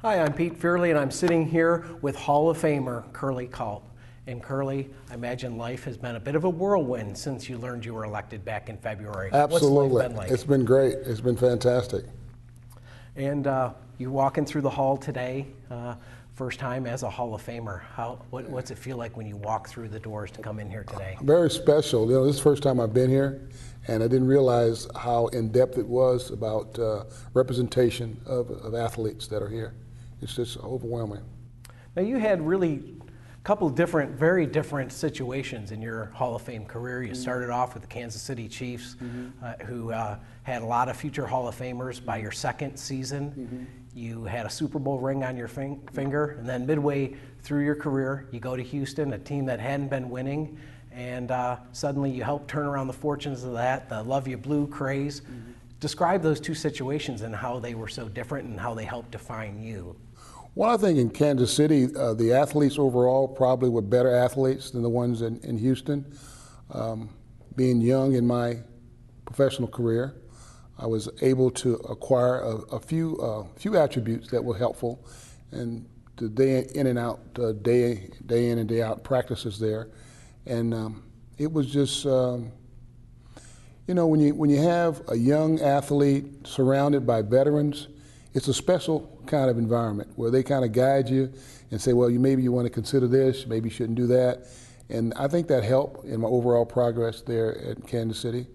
Hi, I'm Pete Fearley, and I'm sitting here with Hall of Famer Curley Culp. And Curley, I imagine life has been a bit of a whirlwind since you learned you were elected back in February. Absolutely. What's life been like? It's been great. It's been fantastic. And you're walking through the hall today, first time as a Hall of Famer. What's it feel like when you walk through the doors to come in here today? Very special. You know, this is the first time I've been here, and I didn't realize how in-depth it was about representation of athletes that are here. It's just overwhelming. Now, you had really a couple of very different situations in your Hall of Fame career. You started off with the Kansas City Chiefs, who had a lot of future Hall of Famers by your second season. You had a Super Bowl ring on your finger, and then midway through your career, you go to Houston, a team that hadn't been winning, and suddenly you helped turn around the fortunes of that, the Love You Blue craze. Describe those two situations and how they were so different and how they helped define you. Well, I think in Kansas City, the athletes overall probably were better athletes than the ones in Houston. Being young in my professional career, I was able to acquire a few attributes that were helpful, and the day in and out, day in and day out practices there, and it was just you know, when you have a young athlete surrounded by veterans, it's a special kind of environment where they kind of guide you and say, well, maybe you want to consider this, maybe you shouldn't do that. And I think that helped in my overall progress there at Kansas City.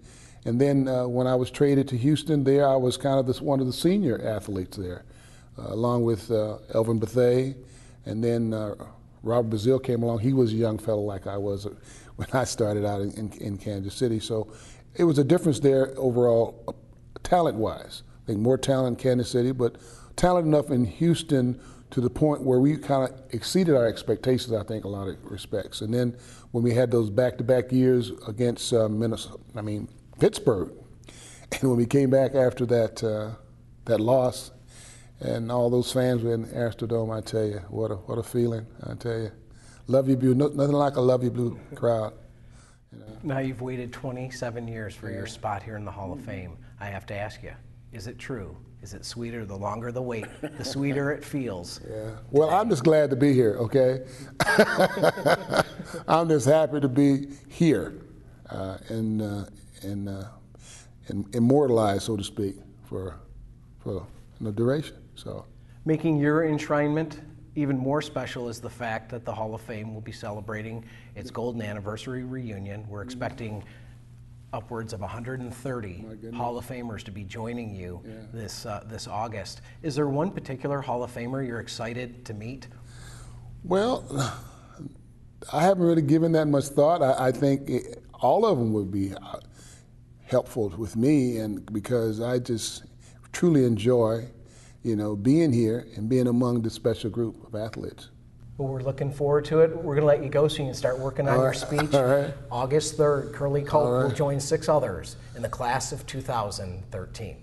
And then when I was traded to Houston, there I was kind of one of the senior athletes there, along with Elvin Bethea. And then Robert Brazile came along. He was a young fellow like I was when I started out in Kansas City. So it was a difference there overall, talent-wise. I think more talent in Kansas City, but talent enough in Houston to the point where we kind of exceeded our expectations, I think, a lot of respects. And then when we had those back-to-back years against Pittsburgh, and when we came back after that loss, and all those fans were in Astrodome, I tell you, what a feeling! I tell you, Love You Blue, nothing like a Love You Blue crowd. You know? Now you've waited 27 years for your spot here in the Hall of Fame. I have to ask you. Is it true? Is it sweeter the longer the wait, the sweeter it feels? Yeah. Well, I'm just glad to be here, okay? I'm just happy to be here and immortalized, so to speak, for the duration. So, making your enshrinement even more special is the fact that the Hall of Fame will be celebrating its golden anniversary reunion. We're expecting upwards of 130 Hall of Famers to be joining you this August. Is there one particular Hall of Famer you're excited to meet? Well, I haven't really given that much thought. I think all of them would be helpful with me, and because I just truly enjoy, being here and being among this special group of athletes. Well, we're looking forward to it. We're going to let you go so you can start working on your speech. All right. August 3rd, Curley Culp will join 6 others in the class of 2013.